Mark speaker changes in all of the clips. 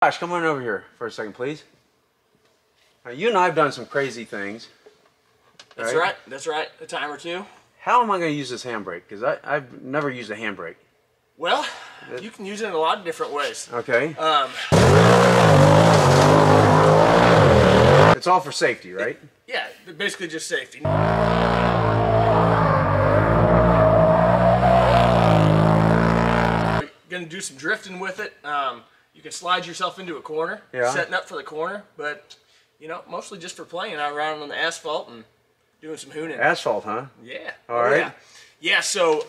Speaker 1: Josh, come on over here for a second, please. Now, you and I have done some crazy things.
Speaker 2: That's right. That's right. A time or two.
Speaker 1: How am I going to use this handbrake? Because I've never used a handbrake.
Speaker 2: Well, you can use it in a lot of different ways.
Speaker 1: Okay. It's all for safety, right?
Speaker 2: Yeah, basically just safety. Gonna do some drifting with it. You can slide yourself into a corner, setting up for the corner, but you know, mostly just for playing out around on the asphalt and doing some hooning.
Speaker 1: Asphalt, huh?
Speaker 2: Yeah.
Speaker 1: All right.
Speaker 2: Yeah. So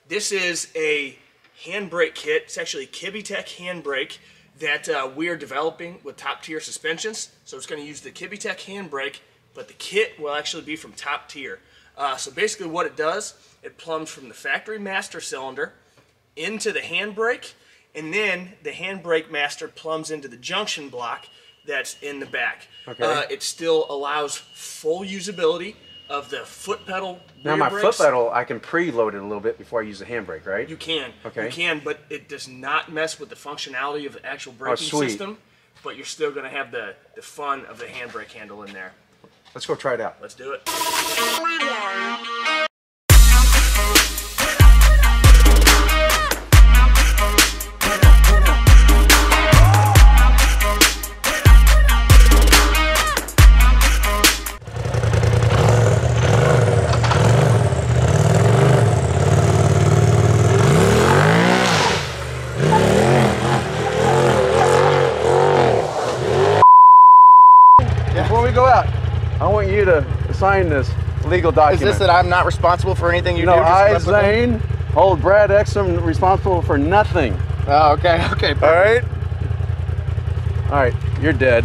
Speaker 2: this is a handbrake kit. It's actually a Kibbetech handbrake that we are developing with top tier suspensions. So it's going to use the Kibbetech handbrake, but the kit will actually be from top tier. So basically, what it does, it plumbs from the factory master cylinder into the handbrake, and then the handbrake master plumbs into the junction block that's in the back.
Speaker 1: Okay.
Speaker 2: It still allows full usability of the foot pedal.
Speaker 1: Now my foot pedal, I can preload it a little bit before I use the handbrake, right?
Speaker 2: You can.
Speaker 1: Okay.
Speaker 2: You can, but it does not mess with the functionality of the actual braking system. But you're still going to have the fun of the handbrake handle in there.
Speaker 1: Let's go try it out.
Speaker 2: Let's do it.
Speaker 1: Before we go out, I want you to sign this legal document.
Speaker 3: Is this that I'm not responsible for anything you do?
Speaker 1: No, I, Zane, hold Brad Exum responsible for nothing.
Speaker 3: Oh, okay, okay. Perfect.
Speaker 1: All right? All right, you're dead.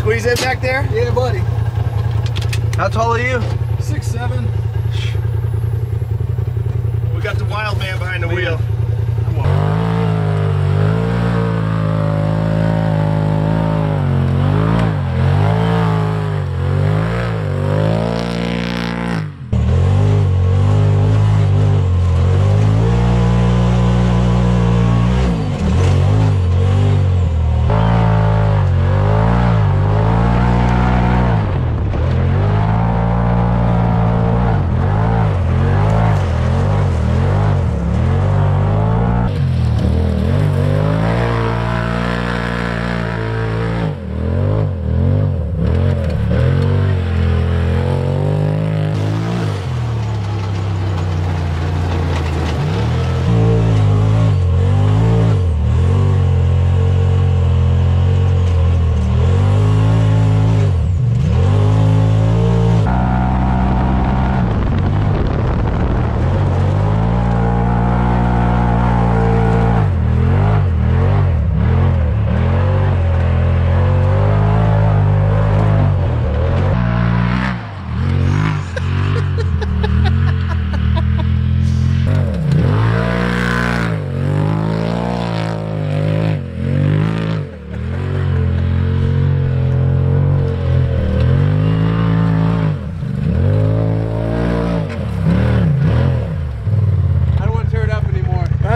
Speaker 2: squeeze in back there?
Speaker 1: Yeah, buddy. How tall are you?
Speaker 4: 6'7".
Speaker 2: We got the wild man behind the wheel.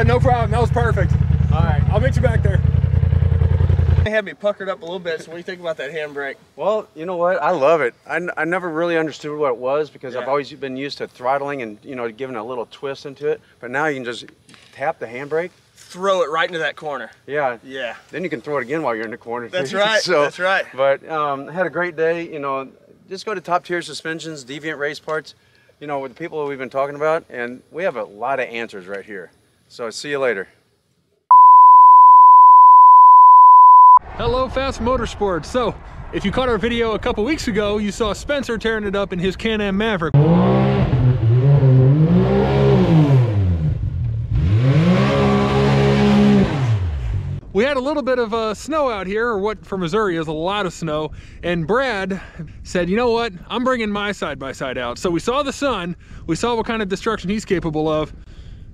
Speaker 4: No problem, that was perfect.
Speaker 2: All right.
Speaker 4: I'll meet you back there.
Speaker 2: They had me puckered up a little bit, so what do you think about that handbrake?
Speaker 1: Well, you know what? I love it. I never really understood what it was because
Speaker 2: Yeah.
Speaker 1: I've always been used to throttling and, you know, giving a little twist into it. But now you can just tap the handbrake.
Speaker 2: Throw it right into that corner.
Speaker 1: Yeah.
Speaker 2: Yeah.
Speaker 1: Then you can throw it again while you're in the corner.
Speaker 2: That's right.
Speaker 1: So,
Speaker 2: that's right.
Speaker 1: But had a great day. You know, just go to Top Tier Suspensions, Deviant Race Parts, you know, with the people that we've been talking about. And we have a lot of answers right here. So see you later.
Speaker 4: Hello, FASS Motorsports. So, if you caught our video a couple weeks ago, you saw Spencer tearing it up in his Can-Am Maverick. We had a little bit of snow out here, or what for Missouri is a lot of snow, and Brad said, you know what, I'm bringing my side-by-side out. So we saw the sun, we saw what kind of destruction he's capable of.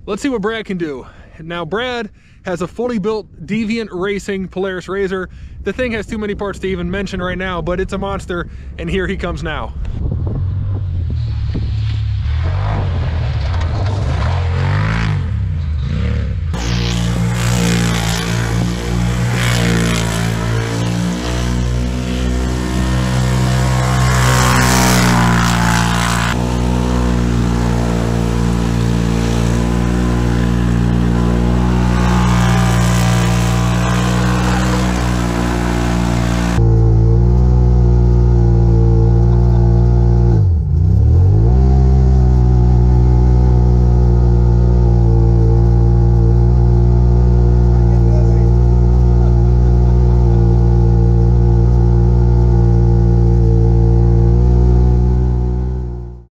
Speaker 4: Let's see what Brad can do. Now, Brad has a fully built Deviant Racing Polaris RZR. The thing has too many parts to even mention right now, but it's a monster, and here he comes now.